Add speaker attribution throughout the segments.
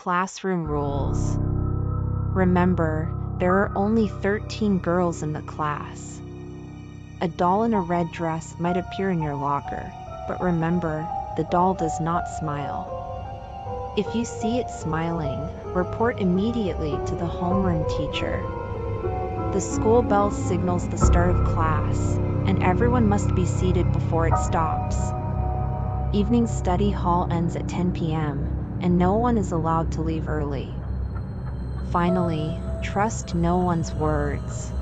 Speaker 1: Classroom rules. Remember, there are only 13 girls in the class. A doll in a red dress might appear in your locker, but remember, the doll does not smile. If you see it smiling, report immediately to the homeroom teacher. The school bell signals the start of class, and everyone must be seated before it stops. Evening study hall ends at 10 p.m., and no one is allowed to leave early. Finally, trust no one's words.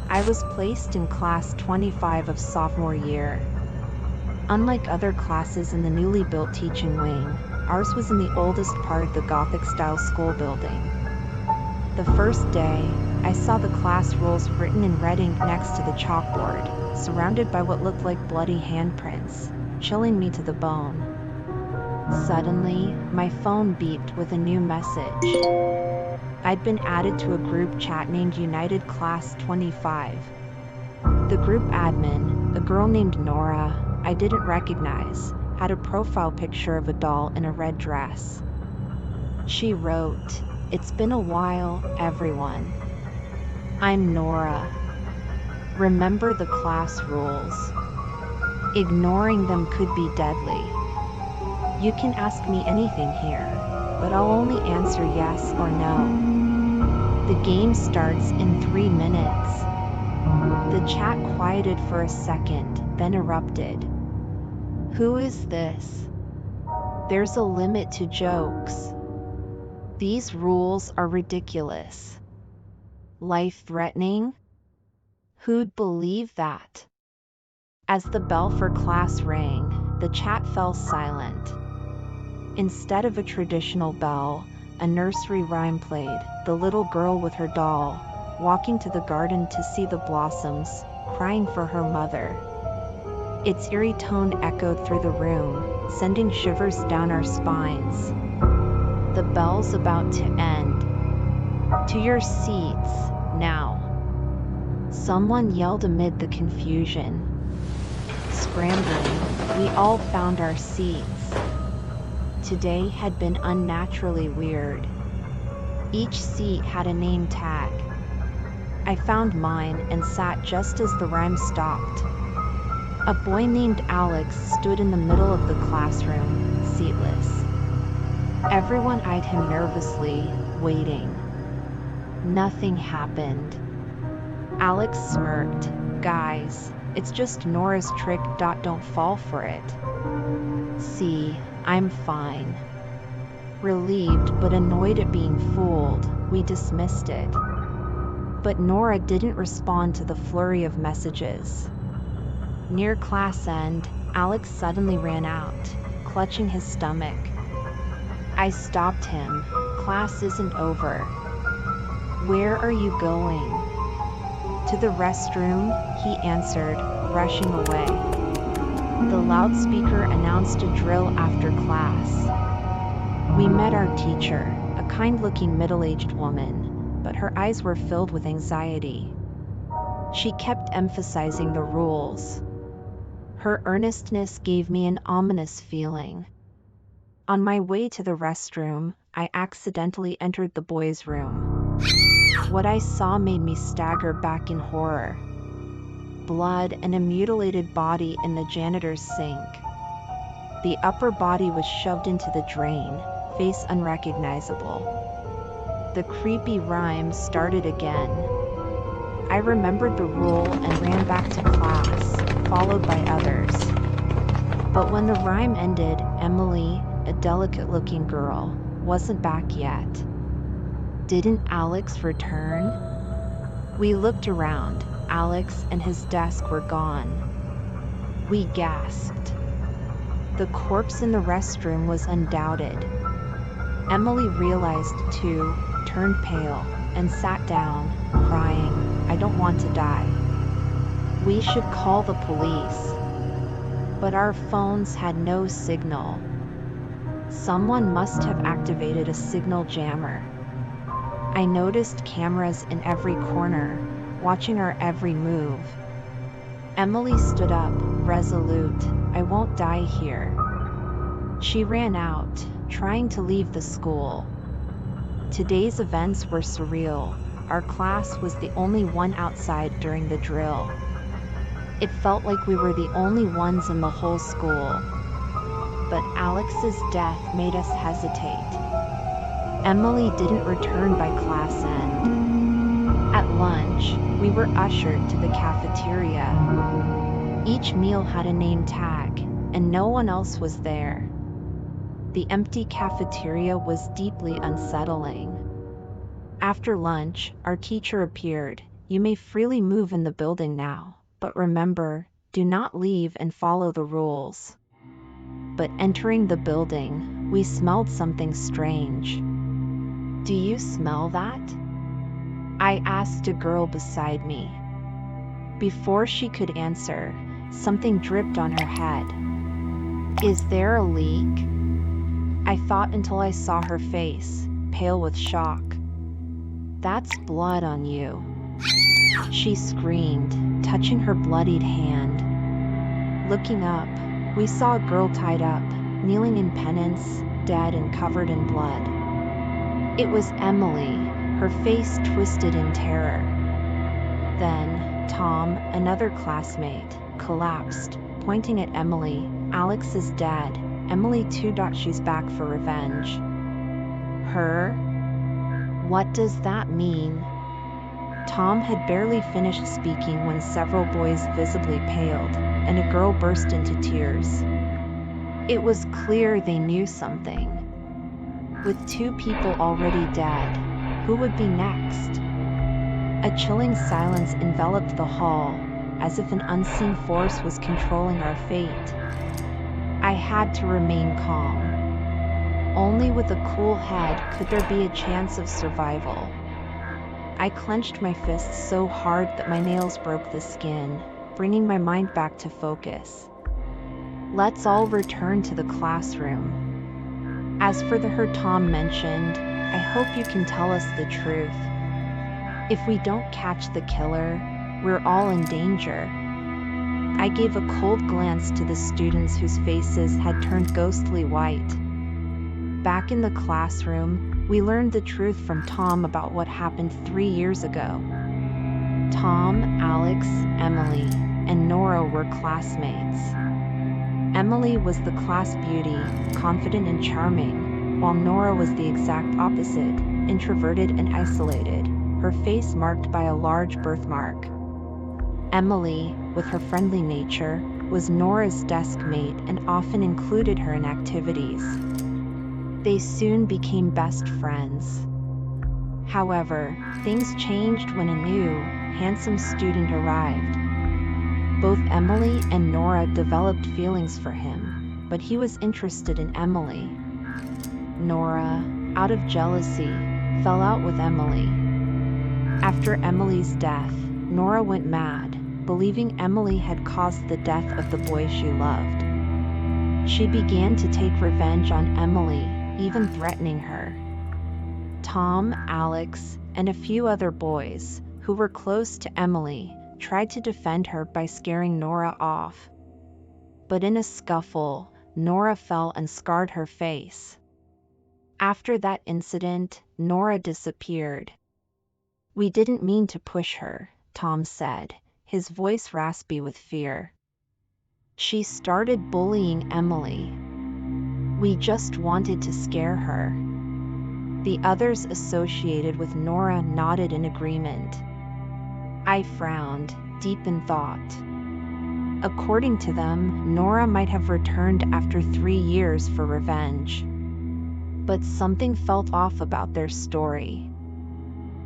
Speaker 1: I was placed in class 25 of sophomore year. Unlike other classes in the newly built teaching wing, ours was in the oldest part of the Gothic-style school building. The first day, I saw the class rules written in red ink next to the chalkboard, surrounded by what looked like bloody handprints, chilling me to the bone. Suddenly, my phone beeped with a new message. I'd been added to a group chat named United Class 25. The group admin, a girl named Nora, I didn't recognize, had a profile picture of a doll in a red dress. She wrote, "It's been a while, everyone. I'm Nora. Remember the class rules. Ignoring them could be deadly. You can ask me anything here, but I'll only answer yes or no. The game starts in 3 minutes." The chat quieted for a second, then erupted. Who is this? There's a limit to jokes. These rules are ridiculous. Life-threatening? Who'd believe that? As the bell for class rang, the chat fell silent. Instead of a traditional bell, a nursery rhyme played, the little girl with her doll, walking to the garden to see the blossoms, crying for her mother. Its eerie tone echoed through the room, sending shivers down our spines. The bell's about to end. To your seats, now. Someone yelled amid the confusion. Scrambling, we all found our seats. Today had been unnaturally weird. Each seat had a name tag. I found mine and sat just as the rhyme stopped. A boy named Alex stood in the middle of the classroom, seatless. Everyone eyed him nervously, waiting. Nothing happened. Alex smirked. "Guys, it's just Nora's trick. Don't fall for it." "See, I'm fine." Relieved but annoyed at being fooled, we dismissed it. But Nora didn't respond to the flurry of messages. Near class end, Alex suddenly ran out, clutching his stomach. I stopped him. "Class isn't over." "Where are you going?" "To the restroom," he answered, rushing away. The loudspeaker announced a drill after class. We met our teacher, a kind-looking middle-aged woman, but her eyes were filled with anxiety. She kept emphasizing the rules. Her earnestness gave me an ominous feeling. On my way to the restroom, I accidentally entered the boys' room. What I saw made me stagger back in horror. Blood and a mutilated body in the janitor's sink. The upper body was shoved into the drain, face unrecognizable. The creepy rhyme started again. I remembered the rule and ran back to class, followed by others. But when the rhyme ended, Emily, a delicate-looking girl, wasn't back yet. Didn't Alex return? We looked around. Alex and his desk were gone. We gasped. The corpse in the restroom was undoubted. Emily realized too, turned pale, and sat down, crying, "I don't want to die." We should call the police. But our phones had no signal. Someone must have activated a signal jammer. I noticed cameras in every corner, watching our every move. Emily stood up, resolute. "I won't die here." She ran out, trying to leave the school. Today's events were surreal. Our class was the only one outside during the drill. It felt like we were the only ones in the whole school. But Alex's death made us hesitate. Emily didn't return by class end. At lunch, we were ushered to the cafeteria. Each meal had a name tag, and no one else was there. The empty cafeteria was deeply unsettling. After lunch, our teacher appeared. "You may freely move in the building now, but remember, do not leave and follow the rules." But entering the building, we smelled something strange. "Do you smell that?" I asked a girl beside me. Before she could answer, something dripped on her head. "Is there a leak?" I thought until I saw her face, pale with shock. "That's blood on you," she screamed, touching her bloodied hand. Looking up, we saw a girl tied up, kneeling in penance, dead and covered in blood. It was Emily, her face twisted in terror. Then, Tom, another classmate, collapsed, pointing at Emily. "Alex is dead. Emily too. She's back for revenge." Her? What does that mean? Tom had barely finished speaking when several boys visibly paled, and a girl burst into tears. It was clear they knew something. With 2 people already dead, who would be next? A chilling silence enveloped the hall, as if an unseen force was controlling our fate. I had to remain calm. Only with a cool head could there be a chance of survival. I clenched my fists so hard that my nails broke the skin, bringing my mind back to focus. "Let's all return to the classroom. As for the her Tom mentioned, I hope you can tell us the truth. If we don't catch the killer, we're all in danger." I gave a cold glance to the students whose faces had turned ghostly white. Back in the classroom, we learned the truth from Tom about what happened 3 years ago. Tom, Alex, Emily, and Nora were classmates. Emily was the class beauty, confident and charming, while Nora was the exact opposite, introverted and isolated, her face marked by a large birthmark. Emily, with her friendly nature, was Nora's desk mate and often included her in activities. They soon became best friends. However, things changed when a new, handsome student arrived. Both Emily and Nora developed feelings for him, but he was interested in Emily. Nora, out of jealousy, fell out with Emily. After Emily's death, Nora went mad, believing Emily had caused the death of the boy she loved. She began to take revenge on Emily, even threatening her. Tom, Alex, and a few other boys, who were close to Emily, tried to defend her by scaring Nora off. But in a scuffle, Nora fell and scarred her face. After that incident, Nora disappeared. "We didn't mean to push her," Tom said, his voice raspy with fear. "She started bullying Emily. We just wanted to scare her." The others associated with Nora nodded in agreement. I frowned, deep in thought. According to them, Nora might have returned after 3 years for revenge. But something felt off about their story.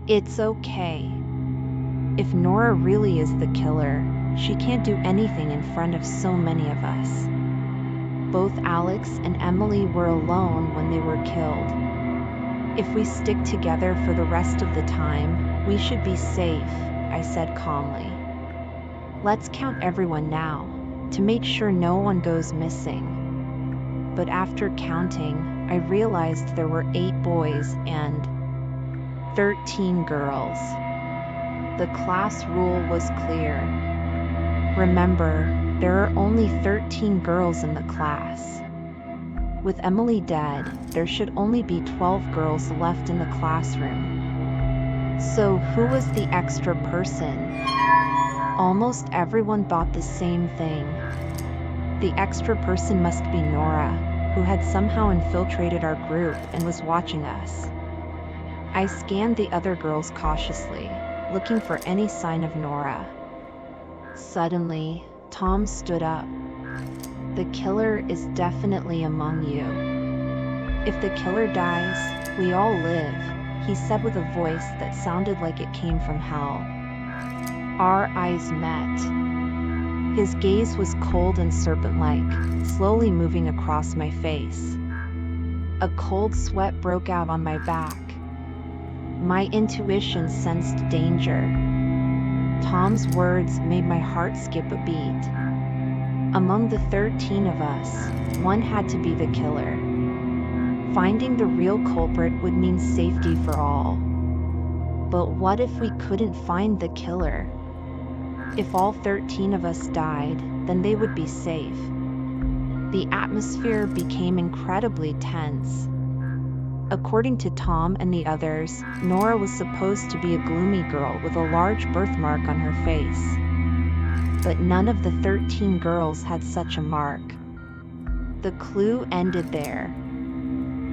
Speaker 1: It's okay. If Nora really is the killer, she can't do anything in front of so many of us. Both Alex and Emily were alone when they were killed. If we stick together for the rest of the time, we should be safe, I said calmly. Let's count everyone now, to make sure no one goes missing. But after counting, I realized there were 8 boys and 13 girls. The class rule was clear. Remember, there are only 13 girls in the class. With Emily dead, there should only be 12 girls left in the classroom. So who was the extra person? Almost everyone thought the same thing. The extra person must be Nora, who had somehow infiltrated our group and was watching us. I scanned the other girls cautiously, looking for any sign of Nora. Suddenly, Tom stood up. "The killer is definitely among you. If the killer dies, we all live," he said with a voice that sounded like it came from hell. Our eyes met. His gaze was cold and serpent-like, slowly moving across my face. A cold sweat broke out on my back. My intuition sensed danger. Tom's words made my heart skip a beat. Among the 13 of us, one had to be the killer. Finding the real culprit would mean safety for all. But what if we couldn't find the killer? If all 13 of us died, then they would be safe. The atmosphere became incredibly tense. According to Tom and the others, Nora was supposed to be a gloomy girl with a large birthmark on her face. But none of the 13 girls had such a mark. The clue ended there.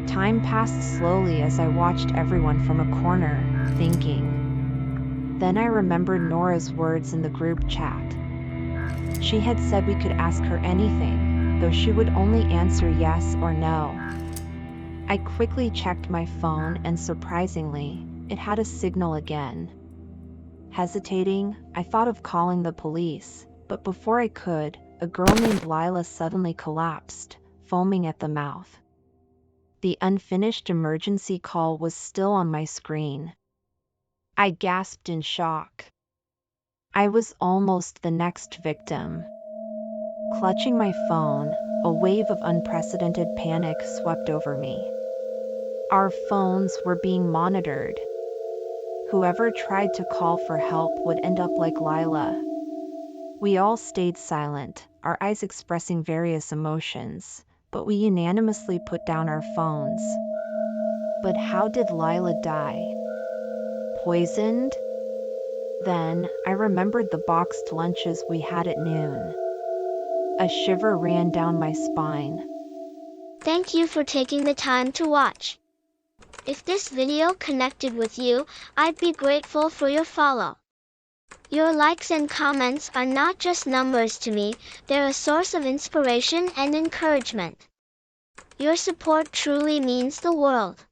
Speaker 1: Time passed slowly as I watched everyone from a corner, thinking. Then I remembered Nora's words in the group chat. She had said we could ask her anything, though she would only answer yes or no. I quickly checked my phone and surprisingly, it had a signal again. Hesitating, I thought of calling the police, but before I could, a girl named Lila suddenly collapsed, foaming at the mouth. The unfinished emergency call was still on my screen. I gasped in shock. I was almost the next victim. Clutching my phone, a wave of unprecedented panic swept over me. Our phones were being monitored. Whoever tried to call for help would end up like Lila. We all stayed silent, our eyes expressing various emotions, but we unanimously put down our phones. But how did Lila die? Poisoned? Then, I remembered the boxed lunches we had at noon. A shiver ran down my spine.
Speaker 2: Thank you for taking the time to watch. If this video connected with you, I'd be grateful for your follow. Your likes and comments are not just numbers to me, they're a source of inspiration and encouragement. Your support truly means the world.